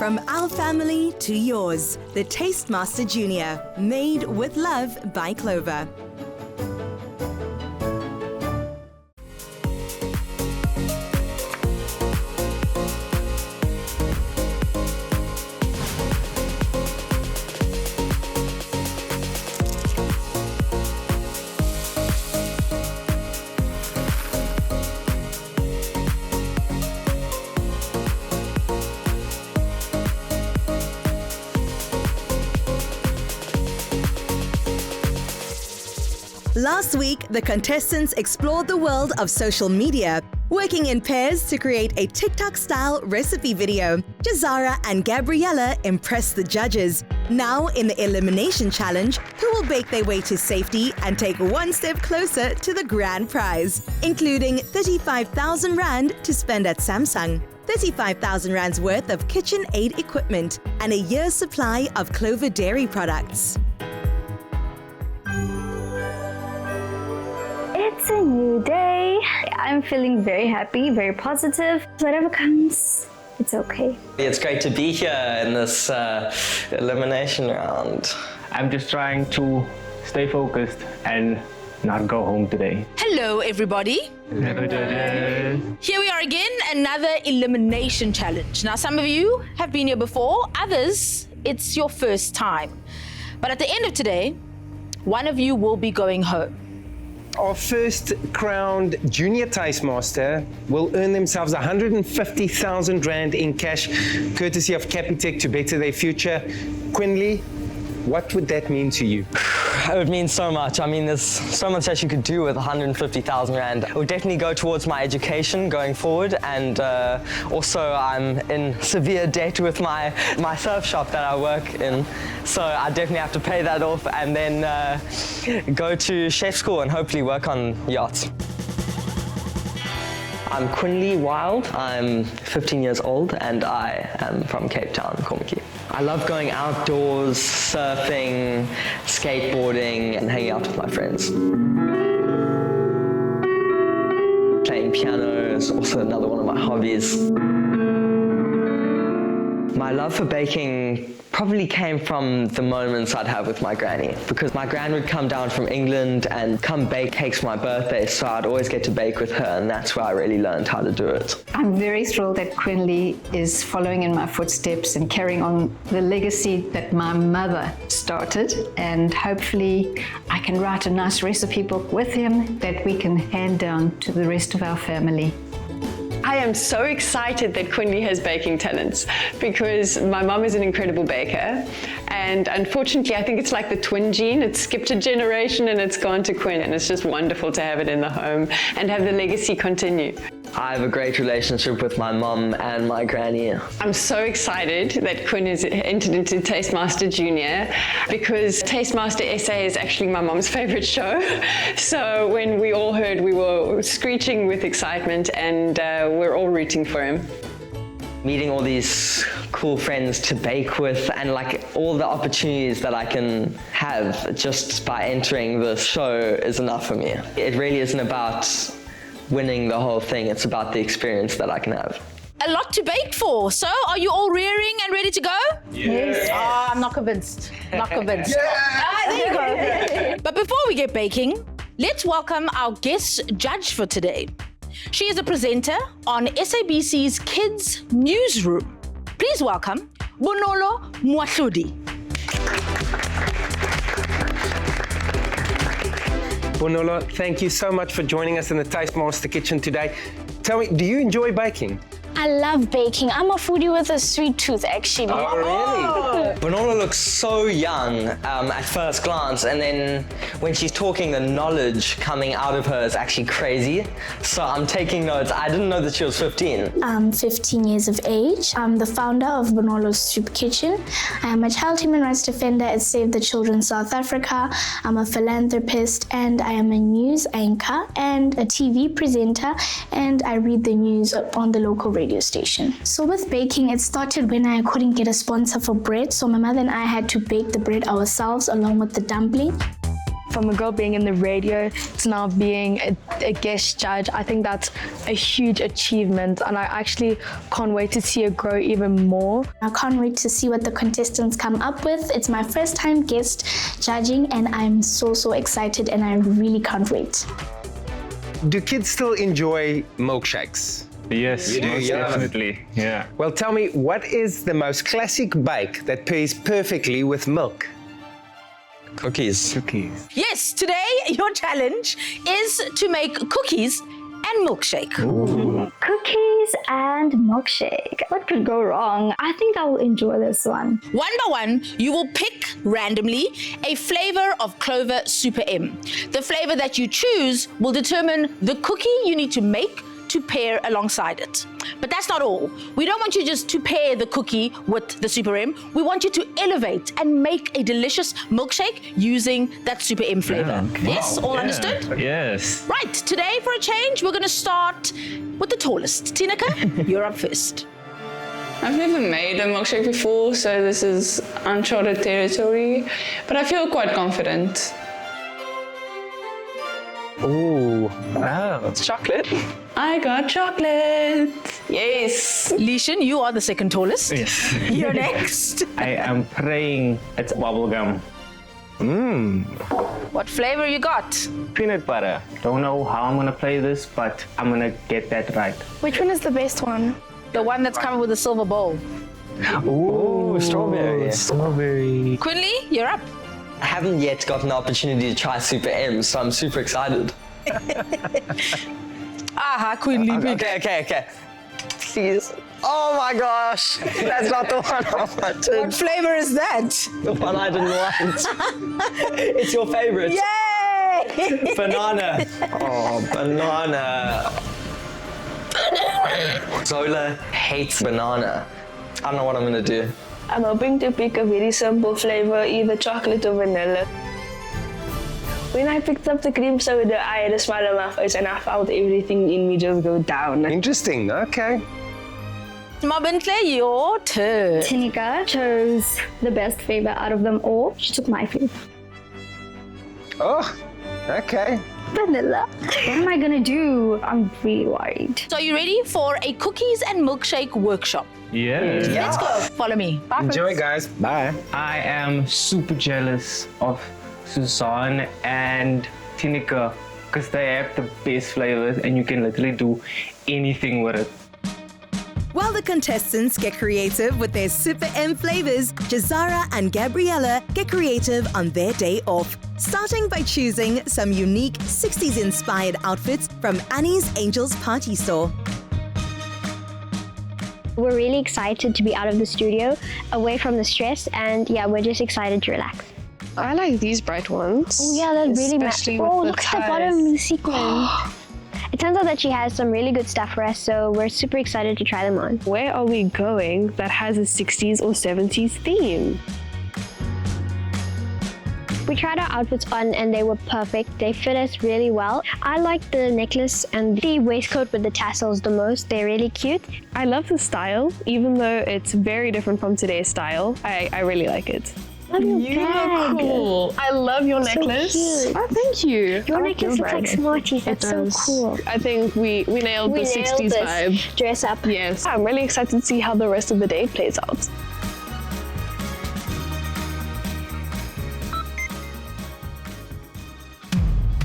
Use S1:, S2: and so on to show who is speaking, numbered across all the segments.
S1: From our family to yours, the Tastemaster Junior, made with love by Clover. Last week, the contestants explored the world of social media, working in pairs to create a TikTok-style recipe video. Jazara and Gabriella impressed the judges. Now, in the Elimination Challenge, who will bake their way to safety and take one step closer to the grand prize, including 35,000 Rand to spend at Samsung, 35,000 Rand's worth of kitchen aid equipment, and a year's supply of Clover dairy products.
S2: It's a new day. I'm feeling very happy, very positive. Whatever comes, it's okay.
S3: It's great to be here in this elimination round.
S4: I'm just trying to stay focused and not go home today.
S5: Hello, everybody.
S4: Hello.
S5: Here we are again, another elimination challenge. Now, some of you have been here before, others, it's your first time. But at the end of today, one of you will be going home.
S6: Our first crowned junior Tastemaster will earn themselves 150,000 Rand in cash, courtesy of Capitec, to better their future. Quinley, what would that mean to you?
S3: It would mean so much. I mean, there's so much that you could do with 150,000 Rand. It would definitely go towards my education going forward, and also I'm in severe debt with my surf shop that I work in. So I definitely have to pay that off and then go to chef school and hopefully work on yachts. I'm Quinley Wild. I'm 15 years old and I am from Cape Town, Kommetjie. I love going outdoors, surfing, skateboarding, and hanging out with my friends. Playing piano is also another one of my hobbies. My love for baking probably came from the moments I'd have with my granny, because my gran would come down from England and come bake cakes for my birthday, so I'd always get to bake with her, and that's where I really learned how to do it.
S7: I'm very thrilled that Quinley is following in my footsteps and carrying on the legacy that my mother started, and hopefully I can write a nice recipe book with him that we can hand down to the rest of our family.
S8: I am so excited that Quinley has baking talents, because my mom is an incredible baker, and unfortunately I think it's like the twin gene. It's skipped a generation and it's gone to Quinn, and it's just wonderful to have it in the home and have the legacy continue.
S3: I have a great relationship with my mum and my granny.
S8: I'm so excited that Quinn has entered into Tastemaster Junior, because Tastemaster SA is actually my mom's favorite show. So when we all heard, we were screeching with excitement, and we're all rooting for him.
S3: Meeting all these cool friends to bake with, and like all the opportunities that I can have just by entering the show is enough for me. It really isn't about winning the whole thing, it's about the experience that I can have.
S5: A lot to bake for. So, are you all rearing and ready to go?
S6: Yes.
S5: Oh, I'm not convinced. Not convinced. There you go. But before we get baking, let's welcome our guest judge for today. She is a presenter on SABC's Kids Newsroom. Please welcome Bonolo Moahludi.
S6: Bonolo, thank you so much for joining us in the Tastemaster kitchen today. Tell me, do you enjoy baking?
S2: I love baking. I'm a foodie with a sweet tooth, actually.
S6: Oh, really?
S3: Bonolo looks so young at first glance, and then when she's talking, the knowledge coming out of her is actually crazy. So I'm taking notes. I didn't know that she was 15.
S2: I'm 15 years of age. I'm the founder of Bonolo Super Kitchen. I am a child human rights defender at Save the Children South Africa. I'm a philanthropist, and I am a news anchor and a TV presenter, and I read the news on the local radio station. So with baking, it started when I couldn't get a sponsor for bread, so my mother and I had to bake the bread ourselves along with the dumpling.
S9: From a girl being in the radio to now being a guest judge, I think that's a huge achievement, and I actually can't wait to see her grow even more.
S2: I can't wait to see what the contestants come up with. It's my first time guest judging, and I'm so excited, and I really can't wait.
S6: Do kids still enjoy milkshakes?
S4: Yes, most definitely. Yeah.
S6: Well, tell me, what is the most classic bake that pairs perfectly with milk?
S3: Cookies.
S4: Cookies.
S5: Yes, today your challenge is to make cookies and milkshake.
S10: Cookies and milkshake. What could go wrong? I think I will enjoy this one.
S5: One by one, you will pick randomly a flavor of Clover Super M. The flavor that you choose will determine the cookie you need to make to pair alongside it. But that's not all. We don't want you just to pair the cookie with the Super M. We want you to elevate and make a delicious milkshake using that Super M flavor. Yes, all understood?
S4: Yes.
S5: Right, today for a change, we're going to start with the tallest. Tineke, you're up first.
S11: I've never made a milkshake before, so this is uncharted territory, but I feel quite confident.
S6: Ooh,
S4: Wow.
S11: It's chocolate. I got chocolate. Yes.
S5: Lishan, you are the second tallest.
S4: Yes.
S5: You're next.
S4: I am praying it's bubblegum.
S5: What flavor you got?
S4: Peanut butter. Don't know how I'm gonna play this, but I'm gonna get that right.
S9: Which one is the best one?
S5: The one that's covered with a silver bowl.
S3: Ooh, strawberry.
S4: Strawberry.
S5: Quinley, you're up.
S3: I haven't yet gotten the opportunity to try Super M, so I'm super excited.
S5: Aha, Quinley.
S3: Okay. Please. Oh my gosh. That's not the one I wanted.
S5: What flavor is that?
S3: The one I didn't want. It's your favorite.
S5: Yay!
S3: Banana. Oh, banana. Zola hates banana. I don't know what I'm gonna do.
S12: I'm hoping to pick a very simple flavor, either chocolate or vanilla. When I picked up the cream soda, I had a smile on my face and I felt everything in me just go down.
S6: Interesting, okay.
S5: Mabintle, your turn.
S10: Tineke chose the best flavor out of them all. She took my flavor.
S6: Oh, okay.
S10: Vanilla. What am I gonna do? I'm really worried.
S5: So are you ready for a cookies and milkshake workshop?
S4: Yes.
S5: Let's go. Follow me.
S6: Enjoy, guys. Bye.
S4: I am super jealous of Suzanne and Tineke because they have the best flavors and you can literally do anything with it.
S1: While the contestants get creative with their Super M flavors, Jazara and Gabriella get creative on their day off, starting by choosing some unique 60s-inspired outfits from Annie's Angels Party Store.
S10: We're really excited to be out of the studio, away from the stress, and yeah, we're just excited to relax.
S12: I like these bright ones.
S10: Oh yeah, that really matches. Oh, look at the bottom of the sequin. It turns out that she has some really good stuff for us, so we're super excited to try them on.
S12: Where are we going that has a 60s or 70s theme?
S10: We tried our outfits on and they were perfect. They fit us really well. I like the necklace and the waistcoat with the tassels the most. They're really cute.
S12: I love the style, even though it's very different from today's style. I really like it.
S10: Love your
S12: You
S10: bag.
S12: look cool. I love your
S10: So
S12: necklace.
S10: cute.
S12: Oh, thank you.
S10: Your
S12: I
S10: necklace looks like
S12: bag.
S10: Smarties. That's so cool.
S12: I think we nailed
S10: We
S12: the
S10: nailed
S12: 60s
S10: this.
S12: vibe.
S10: Dress up.
S12: Yes. I'm really excited to see how the rest of the day plays out.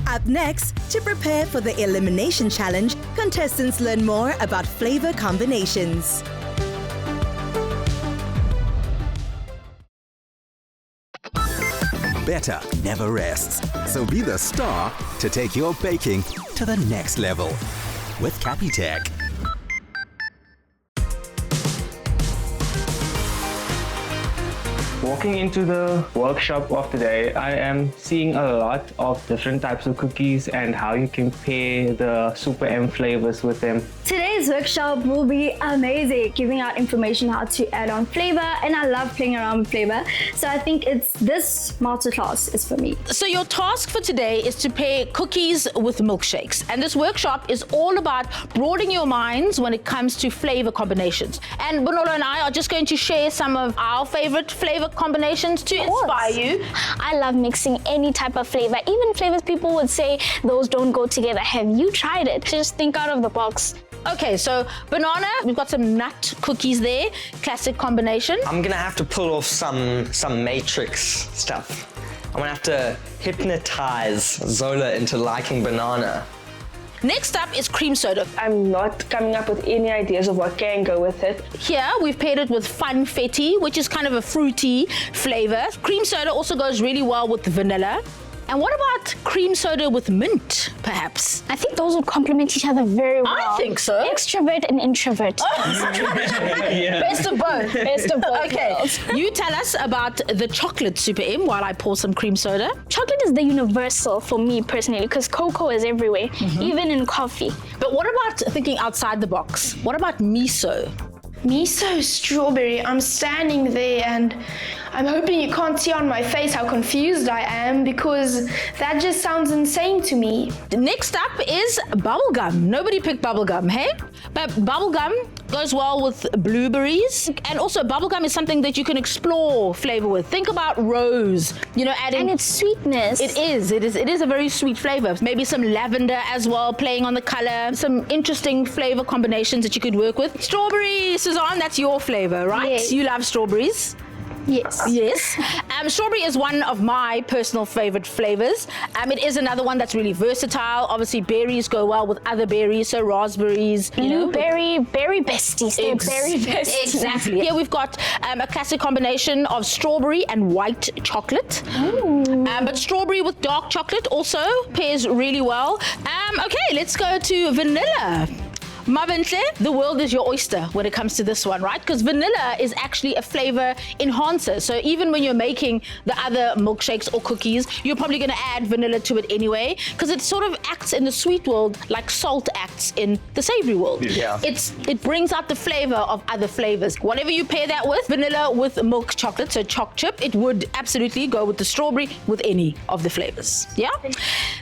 S1: Up next, to prepare for the Elimination Challenge, contestants learn more about flavor combinations.
S13: Better never rests. So be the star to take your baking to the next level with Capitec.
S4: Walking into the workshop of today, I am seeing a lot of different types of cookies and how you can pair the Super M flavors with them.
S14: Today's workshop will be amazing, giving out information how to add on flavor, and I love playing around with flavor. So I think this masterclass is for me.
S5: So your task for today is to pair cookies with milkshakes. And this workshop is all about broadening your minds when it comes to flavor combinations. And Bonolo and I are just going to share some of our favorite flavor combinations to inspire you.
S2: I love mixing any type of flavor, even flavors people would say those don't go together. Have you tried it? Just think out of the box.
S5: Okay, so banana, we've got some nut cookies there, classic combination.
S3: I'm gonna have to pull off some matrix stuff. I'm gonna have to hypnotize Zola into liking banana.
S5: Next up is cream soda.
S12: I'm not coming up with any ideas of what can go with it.
S5: Here, we've paired it with funfetti, which is kind of a fruity flavor. Cream soda also goes really well with vanilla. And what about cream soda with mint, perhaps?
S2: I think those would complement each other very well.
S5: I think so.
S2: Extrovert and introvert.
S5: Yeah. Best of both.
S2: Best of both.
S5: Okay,
S2: worlds.
S5: you tell us about the chocolate Super M while I pour some cream soda.
S2: Chocolate is the universal for me personally because cocoa is everywhere, even in coffee.
S5: But what about thinking outside the box? What about miso?
S15: Miso strawberry. I'm standing there and I'm hoping you can't see on my face how confused I am because that just sounds insane to me.
S5: Next up is bubblegum. Nobody picked bubblegum, hey? But bubblegum goes well with blueberries. And also bubblegum is something that you can explore flavor with. Think about rose, adding...
S2: And its sweetness.
S5: It is a very sweet flavor. Maybe some lavender as well, playing on the color. Some interesting flavor combinations that you could work with. Strawberry, Suzanne, that's your flavor, right?
S2: Yes.
S5: You love strawberries.
S2: Yes.
S5: Yes. Strawberry is one of my personal favorite flavors. It is another one that's really versatile. Obviously, berries go well with other berries, so raspberries.
S2: Berry besties. They're berry besties.
S5: Exactly. Here we've got a classic combination of strawberry and white chocolate. But strawberry with dark chocolate also pairs really well. Okay, let's go to vanilla. Mabentle, the world is your oyster when it comes to this one, right? Because vanilla is actually a flavor enhancer. So even when you're making the other milkshakes or cookies, you're probably going to add vanilla to it anyway, because it sort of acts in the sweet world like salt acts in the savory world.
S3: Yeah.
S5: It brings out the flavor of other flavors. Whatever you pair that with, vanilla with milk chocolate, so choc chip, it would absolutely go with the strawberry with any of the flavors. Yeah?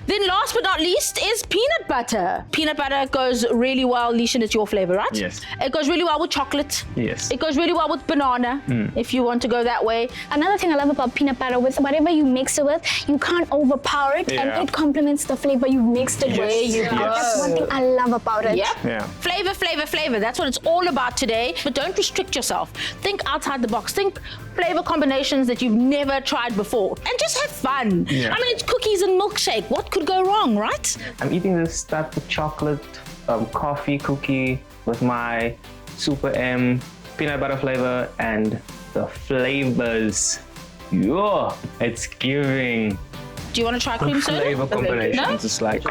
S5: Then last but not least is peanut butter. Peanut butter goes really well. Lishan, it's your flavor, right?
S4: Yes.
S5: It goes really well with chocolate.
S4: Yes.
S5: It goes really well with banana, if you want to go that way.
S2: Another thing I love about peanut butter, with whatever you mix it with, you can't overpower it, and it complements the flavor you mixed it with.
S5: There you go.
S2: That's one thing I love about it.
S5: Yep.
S4: Yeah.
S5: Flavor, flavor, flavor. That's what it's all about today. But don't restrict yourself. Think outside the box. Think flavor combinations that you've never tried before. And just have fun.
S4: Yeah.
S5: I mean, it's cookies and milkshake. What could go wrong, right?
S4: I'm eating this type of chocolate coffee cookie with my Super M peanut butter flavor, and the flavors, it's giving.
S5: Do you want to try cream soda?
S4: Flavor combinations, it's like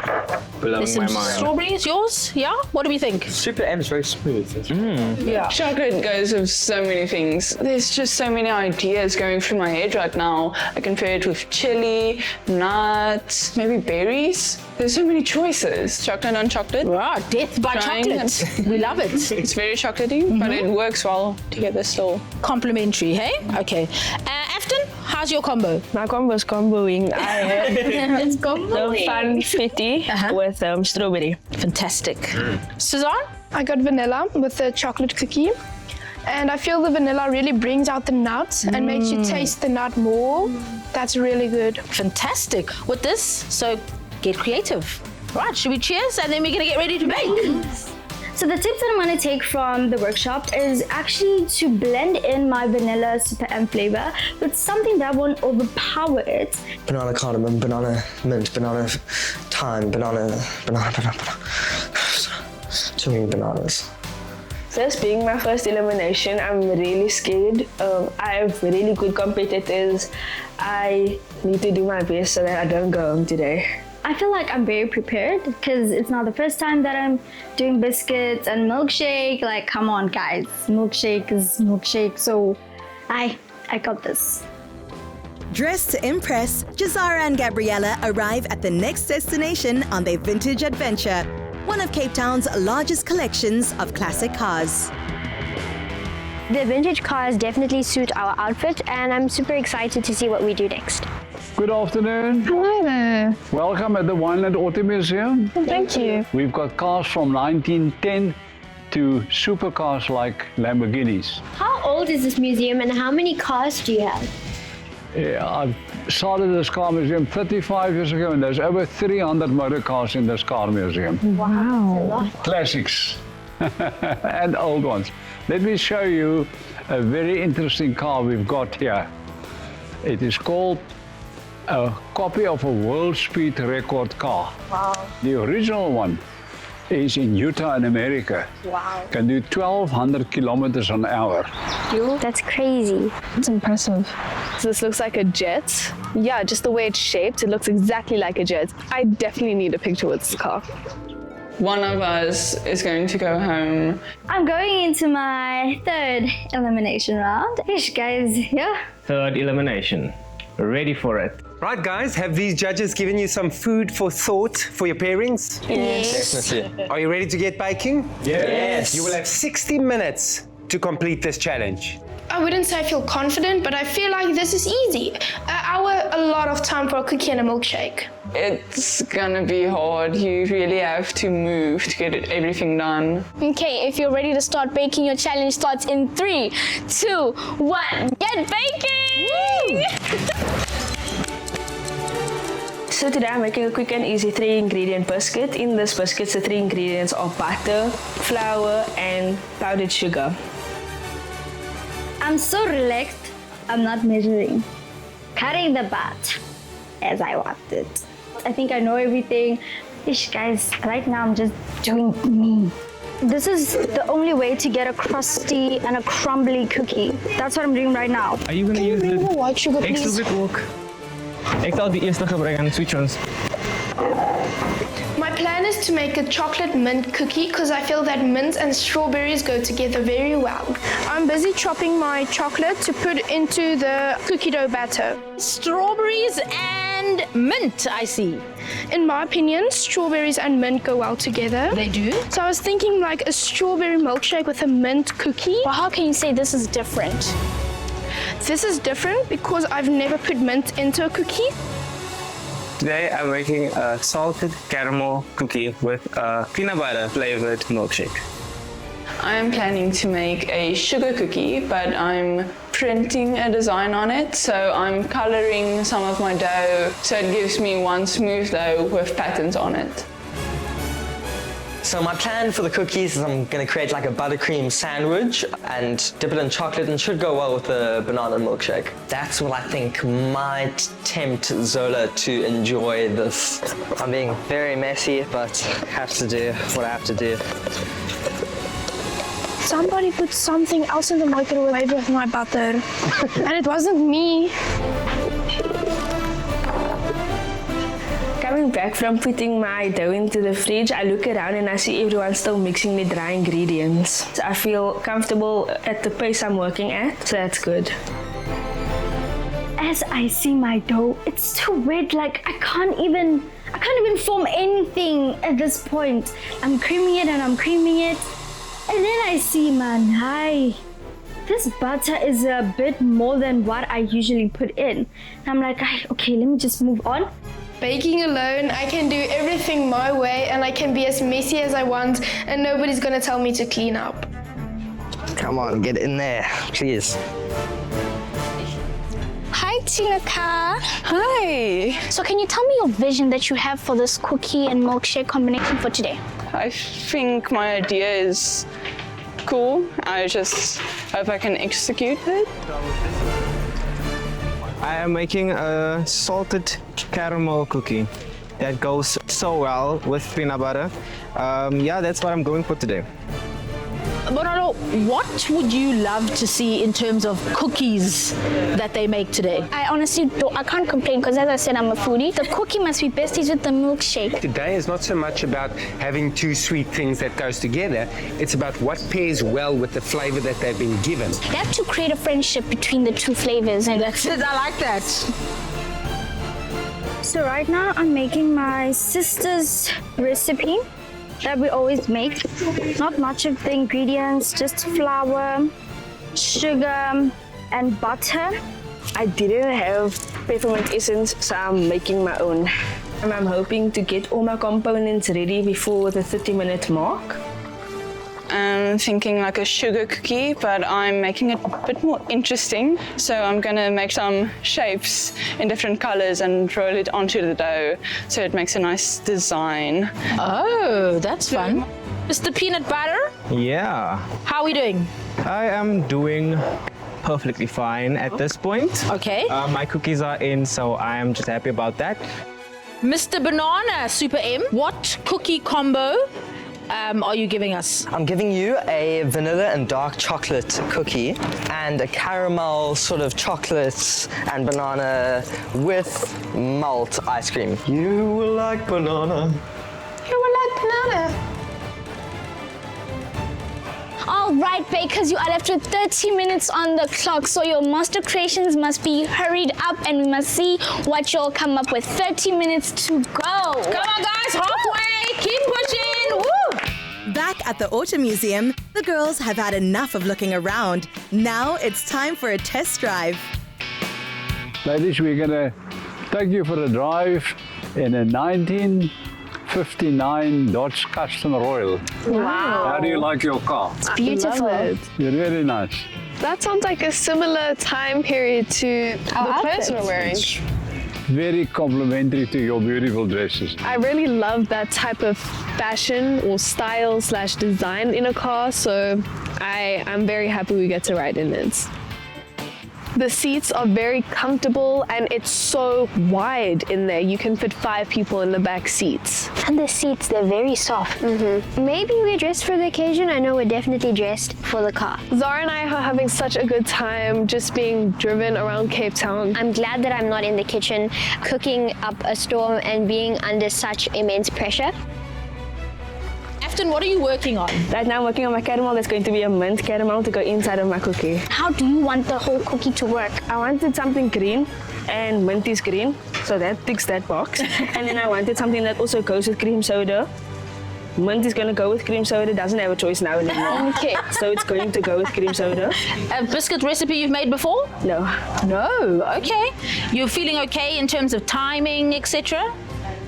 S4: blowing my mind.
S5: Strawberry is yours, yeah? What do we think?
S3: Super M is very smooth.
S11: Yeah. Chocolate goes with so many things. There's just so many ideas going through my head right now. I can pair it with chili, nuts, maybe berries. There's so many choices. Chocolate on chocolate.
S5: Wow, death by chocolate. We love it.
S11: It's very chocolatey, but it works well together still.
S5: Complimentary, hey? Okay. Afton, how's your combo?
S12: My combo is comboing.
S5: It's comboing.
S12: The funfetti with strawberry.
S5: Fantastic. Suzanne?
S15: I got vanilla with the chocolate cookie. And I feel the vanilla really brings out the nuts and makes you taste the nut more. That's really good.
S5: Fantastic. With this, so get creative. Right, should we cheers and then we're gonna get ready to bake?
S14: So the tips that I'm going to take from the workshop is actually to blend in my vanilla Super M flavor with something that won't overpower it.
S3: Banana cardamom, banana mint, banana thyme, banana. Too many bananas.
S12: This being my first elimination, I'm really scared. I have really good competitors. I need to do my best so that I don't go home today.
S14: I feel like I'm very prepared because it's not the first time that I'm doing biscuits and milkshake. Like, come on, guys. Milkshake is milkshake. So I got this.
S1: Dressed to impress, Jazara and Gabriella arrive at the next destination on their vintage adventure. one of Cape Town's largest collections of classic cars.
S10: The vintage cars definitely suit our outfit, and I'm super excited to see what we do next.
S16: Good afternoon.
S9: Hi there.
S16: Welcome at the Wineland Auto Museum.
S9: Thank you.
S16: We've got cars from 1910 to supercars like Lamborghinis.
S10: How old is this museum and how many cars do you have?
S16: Yeah, I started this car museum 35 years ago, and there's over 300 motor cars in this car museum.
S9: Wow.
S16: Classics and old ones. Let me show you a very interesting car we've got here. It is called a copy of a world speed record car.
S10: Wow.
S16: The original one is in Utah in America.
S10: Wow.
S16: Can do 1,200 kilometers an hour.
S10: That's crazy.
S9: It's impressive.
S12: So this looks like a jet. Yeah, just the way it's shaped, it looks exactly like a jet. I definitely need a picture with this car.
S11: One of us is going to go home.
S14: I'm going into my third elimination round. Ish, guys, yeah.
S4: Third elimination. Ready for it.
S6: Right, guys, have these judges given you some food for thought for your pairings?
S3: Yes. Definitely.
S6: Are you ready to get baking?
S3: Yes.
S6: You will have 60 minutes to complete this challenge.
S15: I wouldn't say I feel confident, but I feel like this is easy. An hour, a lot of time for a cookie and a milkshake.
S11: It's gonna be hard. You really have to move to get everything done.
S2: Okay, if you're ready to start baking, your challenge starts in 3, 2, 1. Get baking!
S12: So today I'm making a quick and easy 3-ingredient biscuit. In this biscuit, the 3 ingredients are butter, flour, and powdered sugar.
S14: I'm so relaxed, I'm not measuring. Cutting the bat as I want it. I think I know everything. Ish, guys, right now I'm just doing me. This is the only way to get a crusty and a crumbly cookie. That's what I'm doing right now.
S4: Are you going to use the
S15: white sugar, please?
S4: extra bit ook? Ik zal die eerste gebruiken, switch ons.
S15: My plan is to make a chocolate mint cookie because I feel that mint and strawberries go together very well. I'm busy chopping my chocolate to put into the cookie dough batter.
S5: Strawberries and mint, I see.
S15: In my opinion, strawberries and mint go well together.
S5: They do?
S15: So I was thinking like a strawberry milkshake with a mint cookie.
S2: Well, how can you say this is different?
S15: This is different because I've never put mint into a cookie.
S4: Today I'm making a salted caramel cookie with a peanut butter flavored milkshake.
S11: I am planning to make a sugar cookie, but I'm printing a design on it, so I'm coloring some of my dough so it gives me one smooth dough with patterns on it.
S3: So my plan for the cookies is I'm going to create like a buttercream sandwich and dip it in chocolate, and it should go well with the banana milkshake. That's what I think might tempt Zola to enjoy this. I'm being very messy, but have to do what I have to do.
S15: Somebody put something else in the microwave with my butter, and it wasn't me.
S12: Coming back from putting my dough into the fridge, I look around and I see everyone still mixing the dry ingredients. So I feel comfortable at the pace I'm working at, so that's good.
S14: As I see my dough, it's too wet, like I can't even form anything at this point. I'm creaming it and I'm creaming it. And then I see, man, hi. This butter is a bit more than what I usually put in. And I'm like, okay, let me just move on.
S15: Baking alone, I can do everything my way and I can be as messy as I want and nobody's gonna tell me to clean up.
S3: Come on, get in there, please.
S2: Hi, Tinaka.
S11: Hi.
S2: So can you tell me your vision that you have for this cookie and milkshake combination for today?
S11: I think my idea is cool. I just hope I can execute it.
S4: I am making a salted caramel cookie that goes so well with peanut butter. Yeah, that's what I'm going for today.
S5: Bonolo, what would you love to see in terms of cookies that they make today?
S2: I honestly I can't complain because as I said, I'm a foodie. The cookie must be besties with the milkshake.
S6: Today is not so much about having two sweet things that goes together. It's about what pairs well with the flavor that they've been given.
S2: You have to create a friendship between the two flavors. And
S5: that's it, I like that.
S14: So right now I'm making my sister's recipe. that we always make. Not much of the ingredients, just flour, sugar, and butter.
S12: I didn't have peppermint essence, so I'm making my own. And I'm hoping to get all my components ready before the 30-minute mark.
S11: I'm thinking like a sugar cookie, but I'm making it a bit more interesting. So I'm gonna make some shapes in different colors and roll it onto the dough so it makes a nice design.
S5: Oh, that's fun. Mr. Peanut Butter,
S4: Yeah,
S5: how are we doing?
S4: I am doing perfectly fine at this point.
S5: Okay.
S4: My cookies are in, so I am just happy about that.
S5: Mr. Banana Super M, what cookie combo are you giving us?
S3: I'm giving you a vanilla and dark chocolate cookie and a caramel sort of chocolate and banana with malt ice cream. You will like banana.
S15: You will like banana.
S14: All right, bakers, you are left with 30 minutes on the clock, so your master creations must be hurried up and we must see what you'll come up with. 30 minutes to go.
S5: Come on, guys, halfway. Keep pushing. Woo!
S1: Back at the Auto Museum, the girls have had enough of looking around. Now it's time for a test drive.
S16: Ladies, we're going to take you for a drive in a 1959 Dodge Custom Royal.
S12: Wow.
S16: How do you like your car?
S12: It's beautiful.
S16: You're really nice.
S15: That sounds like a similar time period to the clothes we're wearing.
S16: Very complimentary to your beautiful dresses.
S15: I really love that type of fashion or style / design in a car, so I'm very happy we get to ride in it. The seats are very comfortable and it's so wide in there. You can fit 5 people in the back seats.
S10: And the seats, they're very soft. Maybe we're dressed for the occasion. I know we're definitely dressed for the car.
S15: Zara and I are having such a good time just being driven around Cape Town.
S10: I'm glad that I'm not in the kitchen cooking up a storm and being under such immense pressure.
S5: Afton, what are you working on?
S12: Right now I'm working on my caramel. There's going to be a mint caramel to go inside of my cookie.
S14: How do you want the whole cookie to work?
S12: I wanted something green, and mint is green, so that ticks that box. And then I wanted something that also goes with cream soda. Mint is going to go with cream soda, doesn't have a choice now anymore.
S5: Okay.
S12: So it's going to go with cream soda.
S5: A biscuit recipe you've made before?
S12: No.
S5: No, okay. You're feeling okay in terms of timing, etc.?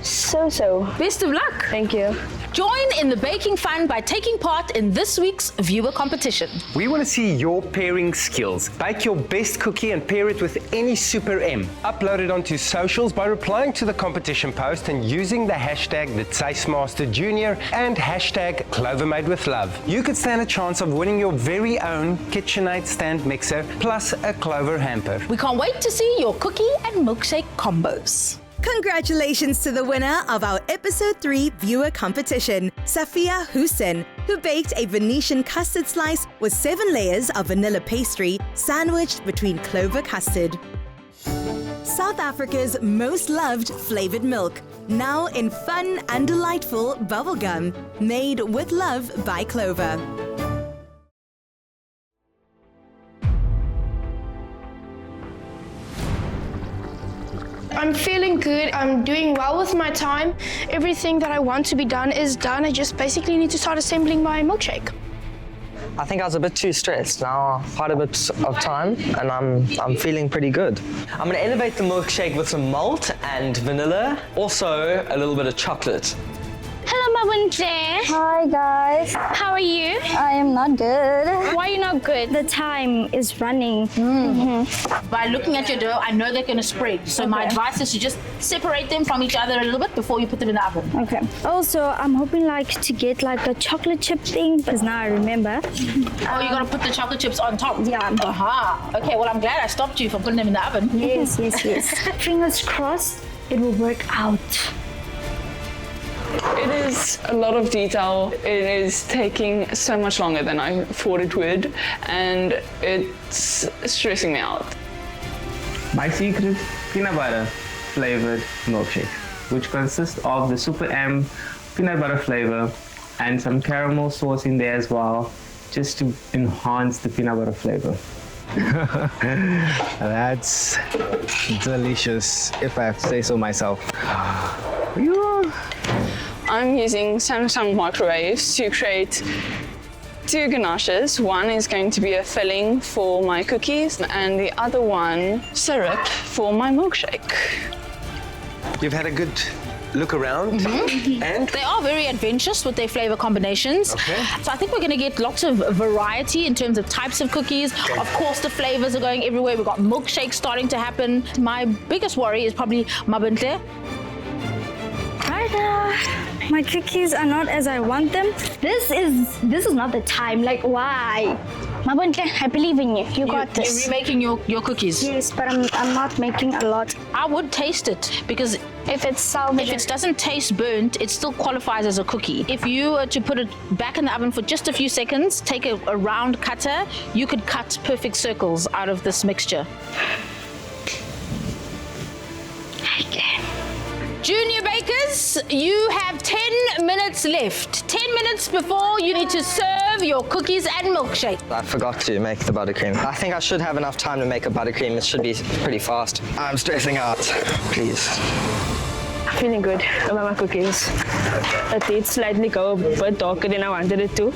S12: So.
S5: Best of luck.
S12: Thank you.
S5: Join in the baking fun by taking part in this week's viewer competition.
S6: We want to see your pairing skills. Bake your best cookie and pair it with any Super M. Upload it onto socials by replying to the competition post and using the hashtag #TheTasteMasterJunior and hashtag #CloverMadeWithLove. You could stand a chance of winning your very own KitchenAid stand mixer plus a Clover hamper.
S5: We can't wait to see your cookie and milkshake combos.
S1: Congratulations to the winner of our Episode 3 viewer competition, Safia Hussein, who baked a Venetian custard slice with 7 layers of vanilla pastry sandwiched between clover custard. South Africa's most loved flavoured milk, now in fun and delightful bubblegum, made with love by Clover.
S15: I'm feeling good. I'm doing well with my time. Everything that I want to be done is done. I just basically need to start assembling my milkshake.
S3: I think I was a bit too stressed. Now quite a bit of time and I'm feeling pretty good. I'm going to elevate the milkshake with some malt and vanilla, also a little bit of chocolate.
S14: Hello, Mama Claire.
S17: Hi guys.
S14: How are you?
S17: I am not good.
S14: Why are you not good?
S17: The time is running.
S5: By looking at your dough, I know they're going to spread. So my advice is to just separate them from each other a little bit before you put them in the oven.
S17: Okay. Also, I'm hoping to get a chocolate chip thing because now I remember.
S5: Oh, you're going to put the chocolate chips on top?
S17: Yeah.
S5: Aha. Okay, well, I'm glad I stopped you from putting them in the oven.
S17: Yes. Fingers crossed it will work out.
S11: It is a lot of detail. It is taking so much longer than I thought it would, and it's stressing me out.
S4: My secret peanut butter flavored milkshake, which consists of the Super M peanut butter flavor and some caramel sauce in there as well, just to enhance the peanut butter flavor.
S18: That's delicious, if I have to say so myself.
S11: I'm using Samsung microwaves to create 2 ganaches. One is going to be a filling for my cookies and the other one syrup for my milkshake.
S6: You've had a good look around and
S5: they are very adventurous with their flavor combinations.
S6: Okay.
S5: So I think we're going to get lots of variety in terms of types of cookies.
S6: Okay.
S5: Of course, the flavors are going everywhere. We've got milkshakes starting to happen. My biggest worry is probably Mabuntle.
S17: My cookies are not as I want them. This is not the time. Like, why? Mabuntle, I believe in you. You got this.
S5: You're remaking your cookies.
S17: Yes, but I'm not making a lot.
S5: I would taste it because
S2: if it
S5: doesn't taste burnt, it still qualifies as a cookie. If you were to put it back in the oven for just a few seconds, take a round cutter, you could cut perfect circles out of this mixture. Junior bakers, you have 10 minutes left. 10 minutes before you need to serve your cookies and milkshake.
S3: I forgot to make the buttercream. I think I should have enough time to make a buttercream. It should be pretty fast. I'm stressing out. Please.
S12: I'm feeling good about my cookies. It did slightly go a bit darker than I wanted it to.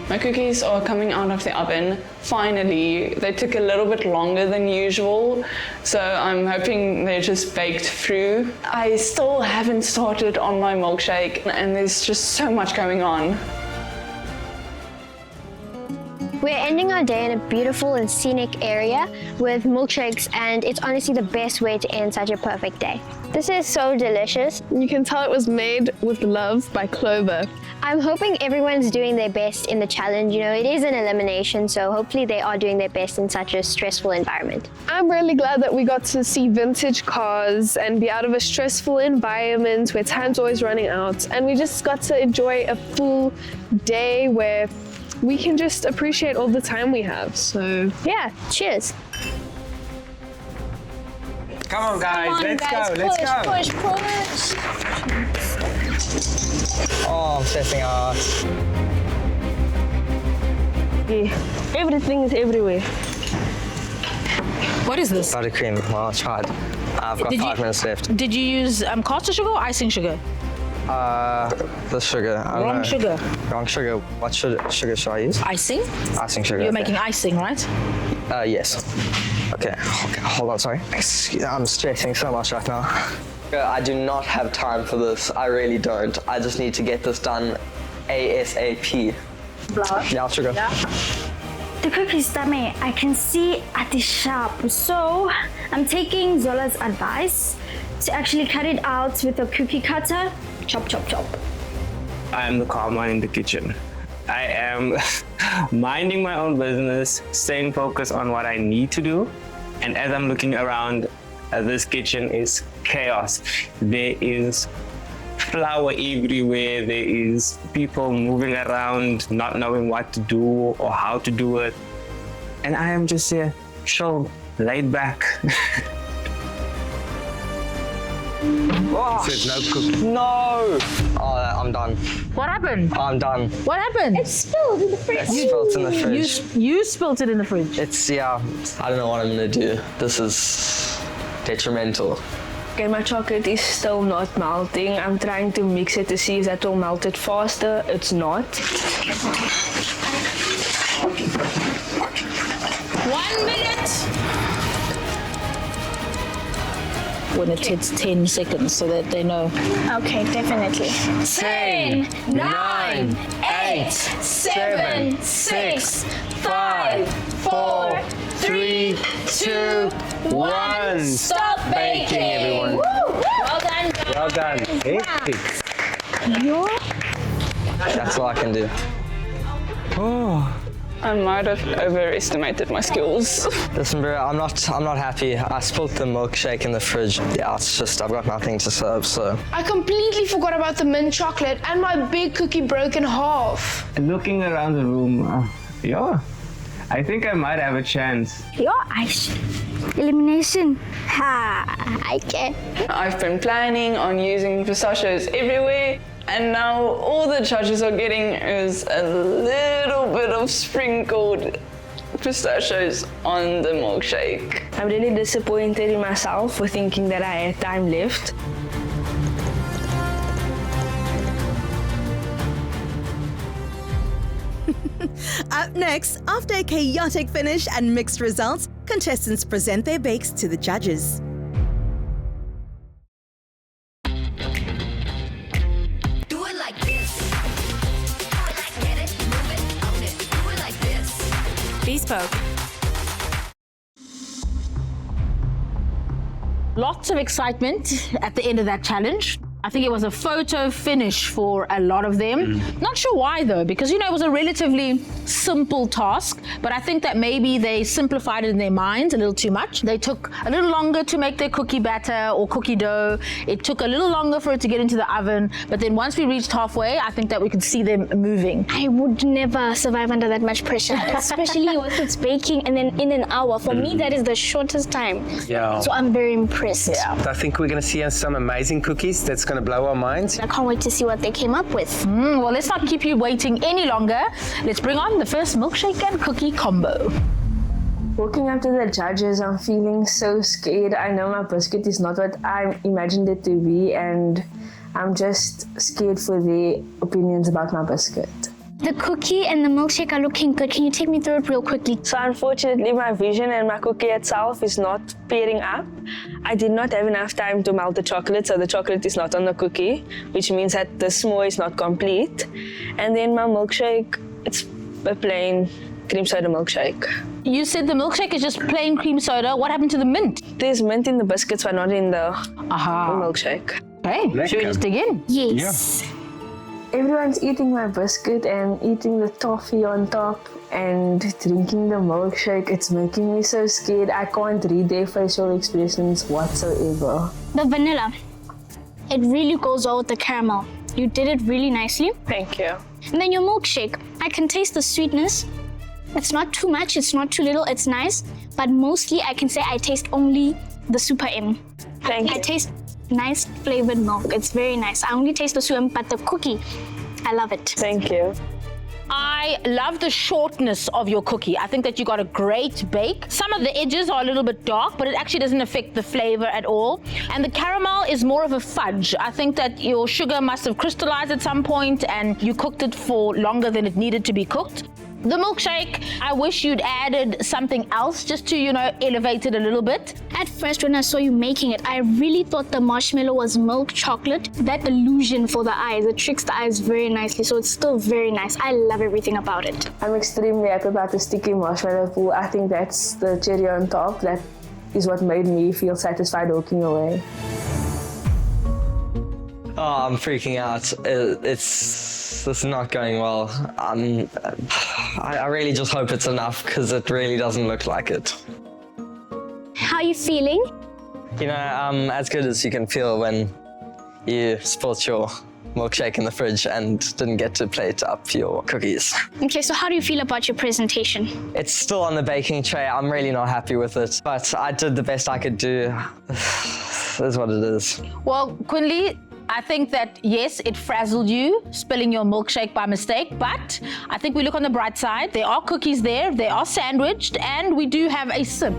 S11: My cookies are coming out of the oven. Finally, they took a little bit longer than usual, so I'm hoping they're just baked through. I still haven't started on my milkshake, and there's just so much going on.
S10: We're ending our day in a beautiful and scenic area with milkshakes, and it's honestly the best way to end such a perfect day. This is so delicious.
S15: You can tell it was made with love by Clover.
S10: I'm hoping everyone's doing their best in the challenge. You know, it is an elimination, so hopefully they are doing their best in such a stressful environment.
S15: I'm really glad that we got to see vintage cars and be out of a stressful environment where time's always running out, and we just got to enjoy a full day where we can just appreciate all the time we have. So
S10: yeah, cheers.
S6: Come on, guys. Let's go.
S2: Push.
S3: Oh, I'm stressing out.
S12: Yeah, everything is everywhere.
S5: What is this?
S3: Buttercream. Well, I tried. I've got 5 minutes left.
S5: Did you use caster sugar or icing sugar?
S3: The sugar. I don't know.
S5: Sugar.
S3: Wrong sugar. What sugar should I use?
S5: Icing?
S3: Icing sugar.
S5: You're
S3: okay.
S5: making icing, right?
S3: Yes. Okay, hold on, sorry. I'm stressing so much right now. I do not have time for this. I really don't. I just need to get this done ASAP.
S17: Flour?
S3: Yeah, sugar.
S17: Yeah. The cookies dummy, I can see at the sharp. So I'm taking Zola's advice to actually cut it out with a cookie cutter. Chop, chop, chop.
S4: I am the calm one in the kitchen. I am minding my own business, staying focused on what I need to do. And as I'm looking around, this kitchen is chaos. There is flour everywhere. There is people moving around, not knowing what to do or how to do it. And I am just here, chill, laid back.
S3: Oh,
S6: Said no cookie.
S3: No! Oh, I'm done.
S5: What happened?
S3: I'm done.
S5: What happened?
S2: It's spilled in the fridge.
S3: It's spilled in the fridge.
S5: You spilled it in the fridge.
S3: It's, yeah, I don't know what I'm gonna do. This is detrimental.
S12: Okay, my chocolate is still not melting. I'm trying to mix it to see if that will melt it faster. It's not.
S5: 1 minute! When it hits 10 seconds so that they know.
S2: Okay, definitely.
S5: 10, 9, 8, 7, 6, 5, 4, 3, 2, 1. Stop baking,
S6: everyone.
S5: Woo! Well done, guys.
S6: Well done. Epic.
S3: That's all I can do.
S6: Oh.
S11: I might have overestimated my skills.
S3: Listen, bro, I'm not happy. I spilled the milkshake in the fridge. Yeah, it's just, I've got nothing to serve, so.
S18: I completely forgot about the mint chocolate and my big cookie broke in half.
S4: Looking around the room, yeah, I think I might have a chance.
S17: Your ice. Elimination. Ha! I can.
S11: I've been planning on using pistachios everywhere, and now all the judges are getting is a little bit of sprinkled pistachios on the milkshake.
S12: I'm really disappointed in myself for thinking that I had time left.
S1: Up next, after a chaotic finish and mixed results, contestants present their bakes to the judges.
S5: Bespoke. Lots of excitement at the end of that challenge. I think it was a photo finish for a lot of them. Not sure why though, because it was a relatively simple task, but I think that maybe they simplified it in their minds a little too much. They took a little longer to make their cookie batter or cookie dough. It took a little longer for it to get into the oven, but then once we reached halfway, I think that we could see them moving.
S2: I would never survive under that much pressure, especially with its baking and then in an hour. For me, that is the shortest time.
S6: Yeah.
S2: So I'm very impressed.
S6: Yeah. I think we're going to see some amazing cookies. That's going to blow our minds.
S2: I can't wait to see what they came up with.
S5: Well, let's not keep you waiting any longer. Let's bring on the first milkshake and cookie combo.
S12: Walking up to the judges, I'm feeling so scared. I know my biscuit is not what I imagined it to be, and I'm just scared for their opinions about my biscuit.
S2: The cookie and the milkshake are looking good. Can you take me through it real quickly?
S12: So unfortunately, my vision and my cookie itself is not pairing up. I did not have enough time to melt the chocolate, so the chocolate is not on the cookie, which means that the s'more is not complete. And then my milkshake, it's a plain cream soda milkshake.
S5: You said the milkshake is just plain cream soda. What happened to the mint?
S12: There's mint in the biscuits, but not in the milkshake.
S5: Okay, should we just dig in?
S2: Yes.
S12: Yeah. Everyone's eating my biscuit and eating the toffee on top and drinking the milkshake. It's making me so scared. I can't read their facial expressions whatsoever.
S2: The vanilla, it really goes well with the caramel. You did it really nicely.
S12: Thank you.
S2: And then your milkshake, I can taste the sweetness. It's not too much, it's not too little, it's nice. But mostly I can say I taste only the Super M.
S12: Thank you.
S2: I taste nice flavored milk. It's very nice. I only taste the Super M, but the cookie, I love it.
S12: Thank you.
S5: I love the shortness of your cookie. I think that you got a great bake. Some of the edges are a little bit dark, but it actually doesn't affect the flavor at all. And the caramel is more of a fudge. I think that your sugar must have crystallized at some point and you cooked it for longer than it needed to be cooked. The milkshake, I wish you'd added something else just to, elevate it a little bit.
S2: At first, when I saw you making it, I really thought the marshmallow was milk chocolate. That illusion for the eyes, it tricks the eyes very nicely, so it's still very nice. I love everything about it.
S12: I'm extremely happy about the sticky marshmallow pool. I think that's the cherry on top. That is what made me feel satisfied walking away.
S3: Oh, I'm freaking out. This is not going well. I really just hope it's enough because it really doesn't look like it.
S2: How are you feeling?
S3: As good as you can feel when you spilt your milkshake in the fridge and didn't get to plate up your cookies.
S2: Okay, so how do you feel about your presentation?
S3: It's still on the baking tray. I'm really not happy with it, but I did the best I could do. Is what it is.
S5: Well, Quinley, I think that, yes, it frazzled you, spilling your milkshake by mistake, but I think we look on the bright side. There are cookies there, they are sandwiched, and we do have a sip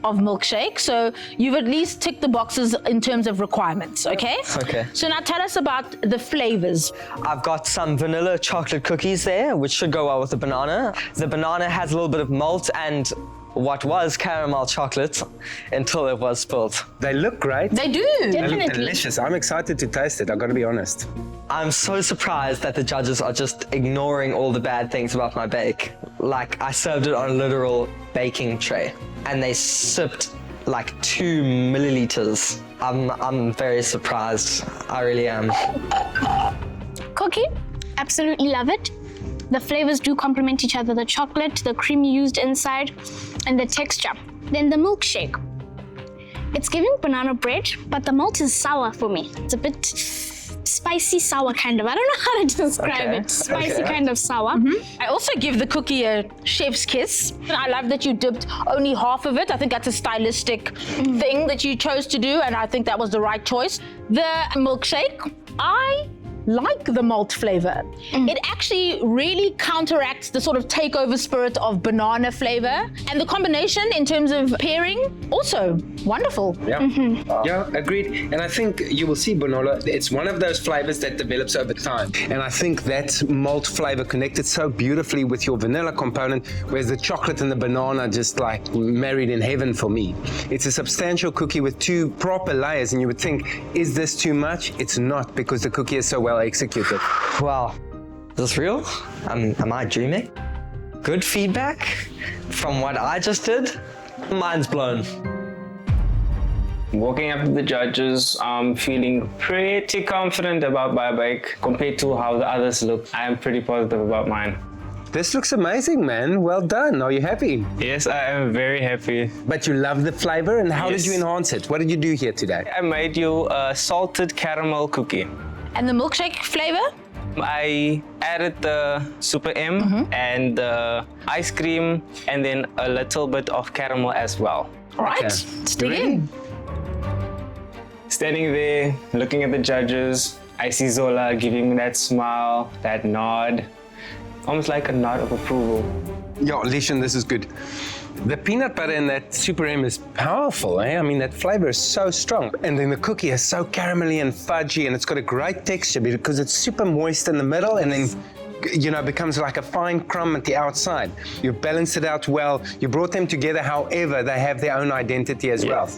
S5: of milkshake, so you've at least ticked the boxes in terms of requirements, okay?
S3: Okay.
S5: So now tell us about the flavors.
S3: I've got some vanilla chocolate cookies there, which should go well with the banana. The banana has a little bit of malt and what was caramel chocolate until it was spilled.
S6: They look great.
S5: They do.
S6: They look delicious. I'm excited to taste it, I've got to be honest.
S3: I'm so surprised that the judges are just ignoring all the bad things about my bake. Like, I served it on a literal baking tray and they sipped like 2 milliliters. I'm very surprised. I really am.
S2: Cookie, absolutely love it. The flavors do complement each other. The chocolate, the cream you used inside, and the texture. Then the milkshake. It's giving banana bread, but the malt is sour for me. It's a bit spicy sour kind of. I don't know how to describe it. Spicy kind of sour.
S5: I also give the cookie a chef's kiss. I love that you dipped only half of it. I think that's a stylistic thing that you chose to do, and I think that was the right choice. The milkshake, I like the malt flavor. It actually really counteracts the sort of takeover spirit of banana flavor. And the combination in terms of pairing, also wonderful.
S6: Yeah, yeah, agreed. And I think you will see, Bonolo, it's one of those flavors that develops over time. And I think that malt flavor connected so beautifully with your vanilla component, whereas the chocolate and the banana just like married in heaven for me. It's a substantial cookie with 2 proper layers, and you would think, is this too much? It's not, because the cookie is so well executed.
S3: Wow, is this real? Am I dreaming? Good feedback from what I just did? Mind's blown.
S4: Walking up to the judges, I'm feeling pretty confident about my bake compared to how the others look. I am pretty positive about mine.
S6: This looks amazing, man. Well done. Are you happy?
S4: Yes, I am very happy.
S6: But you love the flavor, and how did you enhance it? What did you do here today?
S4: I made you a salted caramel cookie.
S5: And the milkshake flavor?
S4: I added the Super M and the ice cream, and then a little bit of caramel as well.
S5: All right, let's dig in.
S4: Standing there, looking at the judges, I see Zola giving me that smile, that nod, almost like a nod of approval.
S6: Yeah, Lishan, this is good. The peanut butter in that Super M is powerful, eh? I mean, that flavor is so strong. And then the cookie is so caramelly and fudgy, and it's got a great texture because it's super moist in the middle, and then, you know, becomes like a fine crumb at the outside. You've balanced it out well. You brought them together, however, they have their own identity as well.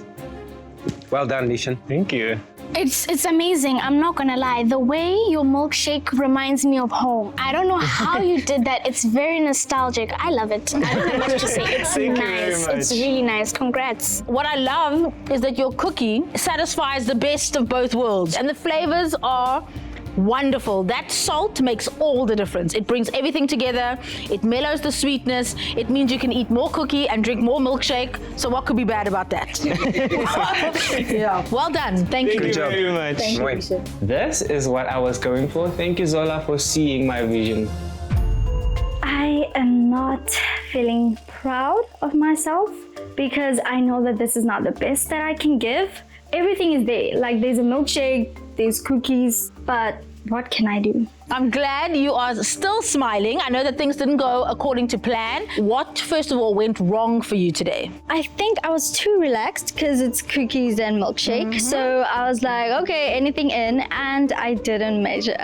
S6: Well done, Lishan.
S4: Thank you.
S14: It's amazing, I'm not gonna lie. The way your milkshake reminds me of home. I don't know how you did that. It's very nostalgic. I love it. I don't know what to say. It's nice. It's really nice. Congrats.
S5: What I love is that your cookie satisfies the best of both worlds, and the flavors are wonderful. That salt makes all the difference. It brings everything together. It mellows the sweetness. It means you can eat more cookie and drink more milkshake. So what could be bad about that? Yeah. Well done. Thank you.
S4: Thank you very much.
S5: Thank you.
S4: This is what I was going for. Thank you, Zola, for seeing my vision.
S17: I am not feeling proud of myself because I know that this is not the best that I can give. Everything is there. Like, there's a milkshake, there's cookies, but what can I do?
S5: I'm glad you are still smiling. I know that things didn't go according to plan. What, first of all, went wrong for you today?
S17: I think I was too relaxed because it's cookies and milkshake. So I was like, okay, anything in, and I didn't measure.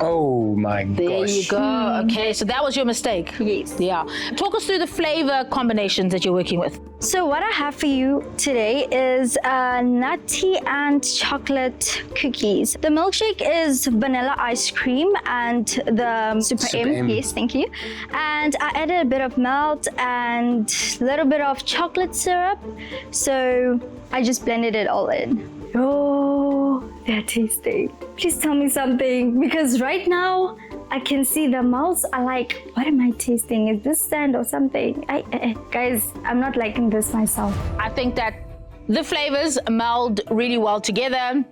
S6: Oh my gosh.
S5: There you go. Okay, so that was your mistake.
S17: Yes.
S5: Yeah. Talk us through the flavor combinations that you're working with.
S17: So what I have for you today is nutty and chocolate cookies. The milkshake is vanilla ice cream, and the Super M. Yes, thank you. And I added a bit of melt and a little bit of chocolate syrup. So I just blended it all in. Oh, they're tasty. Please tell me something, because right now I can see the mouths are like, what am I tasting? Is this sand or something? Guys, I'm not liking this myself.
S5: I think that the flavors meld really well together.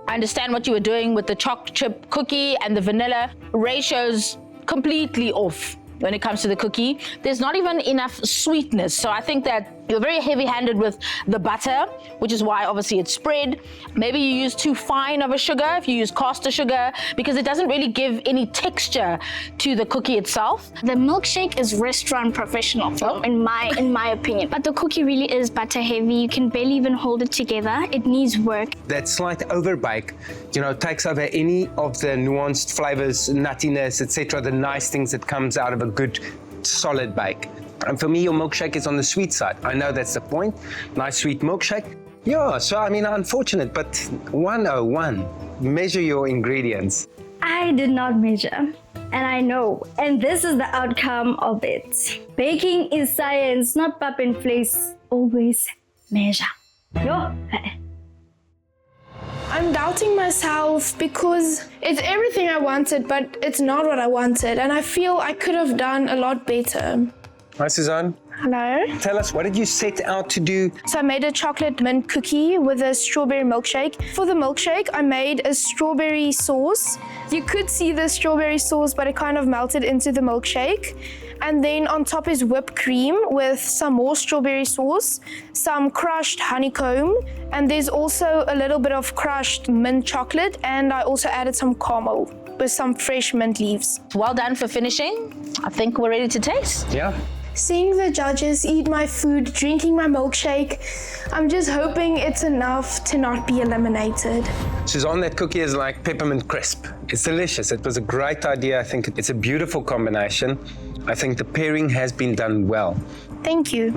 S5: I understand what you were doing with the choc chip cookie and the vanilla. Ratios completely off when it comes to the cookie. There's not even enough sweetness. So I think that you're very heavy-handed with the butter, which is why obviously it's spread. Maybe you use too fine of a sugar if you use caster sugar, because it doesn't really give any texture to the cookie itself.
S2: The milkshake is restaurant professional, in my opinion. But the cookie really is butter heavy. You can barely even hold it together. It needs work.
S6: That slight overbake, you know, takes over any of the nuanced flavors, nuttiness, etc., the nice things that comes out of a good solid bake. And for me, your milkshake is on the sweet side. I know that's the point. Nice sweet milkshake. Yeah, so I mean, unfortunate, but 101. Measure your ingredients.
S17: I did not measure, and I know. And this is the outcome of it. Baking is science, not pap and place. Always measure. Yo.
S18: I'm doubting myself because it's everything I wanted, but it's not what I wanted. And I feel I could have done a lot better.
S6: Hi, Suzanne.
S18: Hello.
S6: Tell us, what did you set out to do?
S18: So I made a chocolate mint cookie with a strawberry milkshake. For the milkshake, I made a strawberry sauce. You could see the strawberry sauce, but it kind of melted into the milkshake. And then on top is whipped cream with some more strawberry sauce, some crushed honeycomb, and there's also a little bit of crushed mint chocolate, and I also added some caramel with some fresh mint leaves.
S5: Well done for finishing. I think we're ready to taste.
S6: Yeah.
S18: Seeing the judges eat my food, drinking my milkshake, I'm just hoping it's enough to not be eliminated.
S6: Suzanne, that cookie is like peppermint crisp. It's delicious. It was a great idea. I think it's a beautiful combination. I think the pairing has been done well.
S18: Thank you.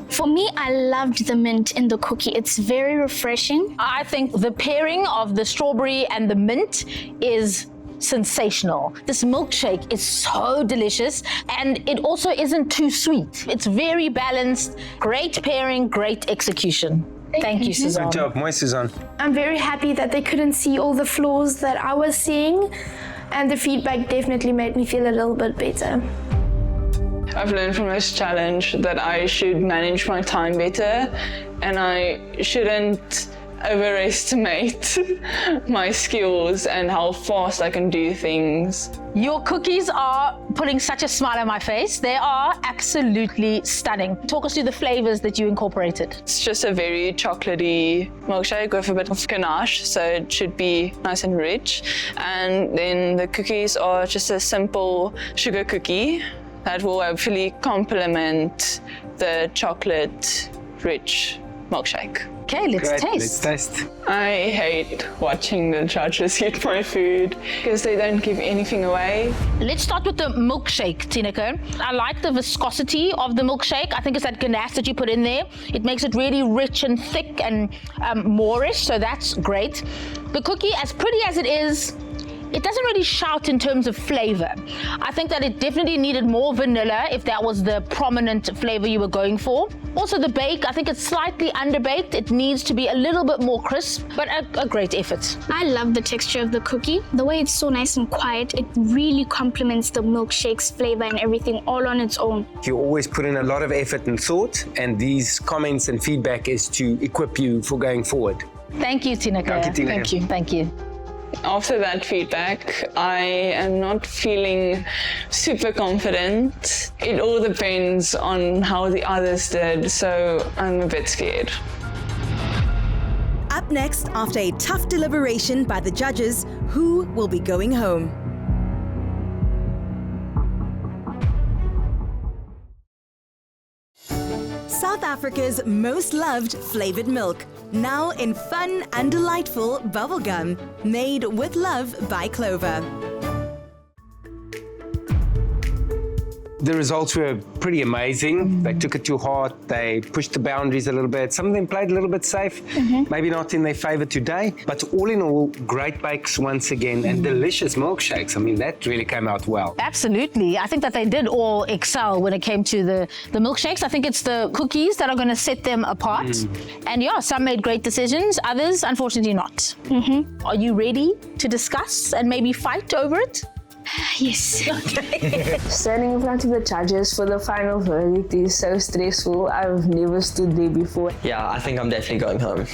S2: For me, I loved the mint in the cookie. It's very refreshing.
S5: I think the pairing of the strawberry and the mint is sensational. This milkshake is so delicious, and it also isn't too sweet. It's very balanced. Great pairing, great execution. Thank you, Suzanne.
S6: Good job, moi Suzanne.
S18: I'm very happy that they couldn't see all the flaws that I was seeing, and the feedback definitely made me feel a little bit better.
S11: I've learned from this challenge that I should manage my time better, and I shouldn't overestimate my skills and how fast I can do things.
S5: Your cookies are putting such a smile on my face. They are absolutely stunning. Talk us through the flavors that you incorporated.
S11: It's just a very chocolatey milkshake with a bit of ganache, so it should be nice and rich. And then the cookies are just a simple sugar cookie that will hopefully complement the chocolate-rich milkshake.
S5: Okay, let's taste.
S6: Let's taste.
S11: I hate watching the judges eat my food because they don't give anything away.
S5: Let's start with the milkshake, Tineke. I like the viscosity of the milkshake. I think it's that ganache that you put in there. It makes it really rich and thick and moreish, so that's great. The cookie, as pretty as it is, it doesn't really shout in terms of flavor. I think that it definitely needed more vanilla if that was the prominent flavor you were going for. Also the bake, I think it's slightly underbaked. It needs to be a little bit more crisp, but a great effort.
S2: I love the texture of the cookie. The way it's so nice and quiet, it really complements the milkshake's flavor and everything all on its own.
S6: You always put in a lot of effort and thought, and these comments and feedback is to equip you for going forward.
S5: Thank you, Tineke.
S6: Thank you.
S5: Thank you.
S11: After that feedback, I am not feeling super confident. It all depends on how the others did, so I'm a bit scared.
S1: Up next, after a tough deliberation by the judges, who will be going home? South Africa's most loved flavoured milk, now in fun and delightful bubblegum, made with love by Clover.
S6: The results were pretty amazing. They took it to heart. They pushed the boundaries a little bit. Some of them played a little bit safe, maybe not in their favor today. But all in all, great bakes once again and delicious milkshakes. I mean, that really came out well.
S5: Absolutely. I think that they did all excel when it came to the milkshakes. I think it's the cookies that are going to set them apart. And yeah, some made great decisions, others unfortunately not. Are you ready to discuss and maybe fight over it?
S2: Yes.
S5: Okay.
S12: Standing in front of the judges for the final verdict is so stressful. I've never stood there before.
S3: Yeah, I think I'm definitely going home.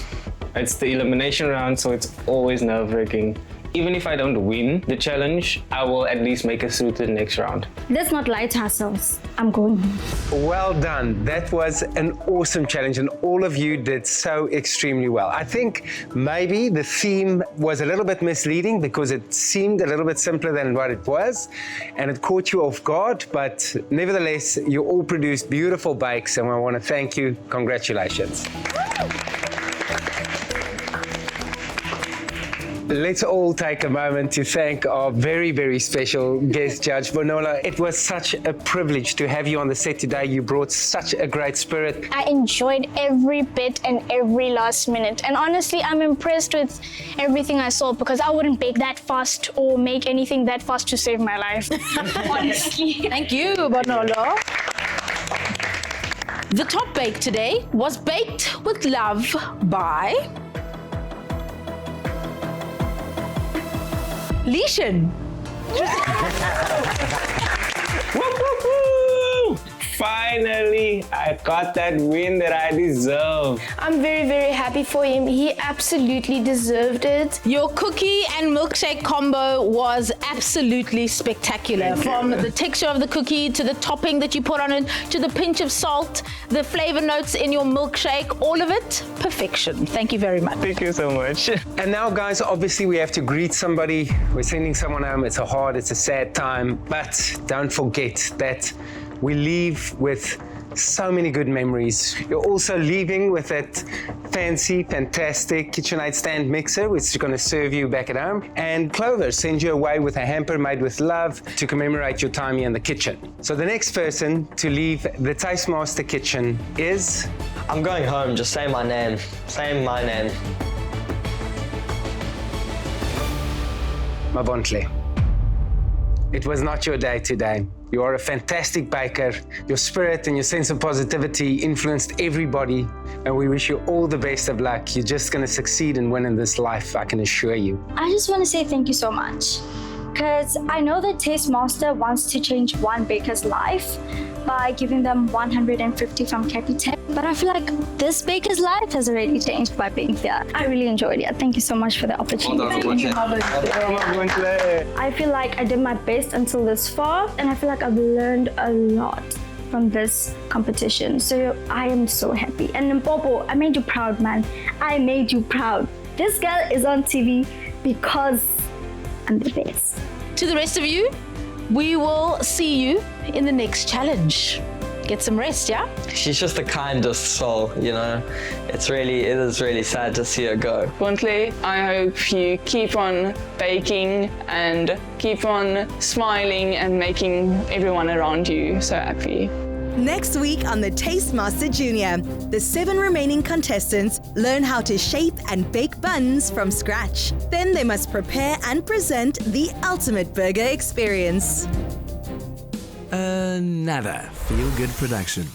S4: It's the elimination round, so it's always nerve-wracking. Even if I don't win the challenge, I will at least make it through to the next round.
S14: Let's not lie to ourselves. I'm going home.
S6: Well done. That was an awesome challenge, and all of you did so extremely well. I think maybe the theme was a little bit misleading because it seemed a little bit simpler than what it was, and it caught you off guard, but nevertheless, you all produced beautiful bakes, and I want to thank you. Congratulations. Let's all take a moment to thank our very, very special guest judge, Bonolo. It was such a privilege to have you on the set today. You brought such a great spirit.
S2: I enjoyed every bit and every last minute. And honestly, I'm impressed with everything I saw because I wouldn't bake that fast or make anything that fast to save my life. Honestly.
S5: Thank you, Bonolo. The top bake today was baked with love by Leishan.
S4: Fine Finally, I got that win that I deserve.
S18: I'm very, very happy for him. He absolutely deserved it.
S5: Your cookie and milkshake combo was absolutely spectacular. From the texture of the cookie to the topping that you put on it, to the pinch of salt, the flavor notes in your milkshake, all of it, perfection. Thank you very much.
S4: Thank you so much.
S6: And now, guys, obviously we have to greet somebody. We're sending someone home. It's a sad time, but don't forget that we leave with so many good memories. You're also leaving with that fancy, fantastic KitchenAid stand mixer, which is going to serve you back at home. And Clover sends you away with a hamper made with love to commemorate your time here in the kitchen. So the next person to leave the Tastemaster kitchen is...
S3: I'm going home, just say my name. Say my name.
S6: Mabontle. It was not your day today. You are a fantastic baker. Your spirit and your sense of positivity influenced everybody, and we wish you all the best of luck. You're just going to succeed and win in this life, I can assure you.
S17: I just want to say thank you so much, because I know that Tastemaster wants to change one baker's life by giving them 150 from Capitec, but I feel like this baker's life has already changed by being here. I really enjoyed it. Thank you so much for the opportunity. I feel like I did my best until this far, and I feel like I've learned a lot from this competition. So I am so happy. And Mpopo, I made you proud, man. I made you proud. This girl is on TV because I'm the best.
S5: To the rest of you, we will see you in the next challenge. Get some rest, yeah?
S3: She's just the kindest soul, you know. It is really sad to see her go.
S11: Bontle, I hope you keep on baking and keep on smiling and making everyone around you so happy.
S1: Next week on the Tastemaster Junior, the 7 remaining contestants learn how to shape and bake buns from scratch. Then they must prepare and present the ultimate burger experience.
S19: Another feel-good production.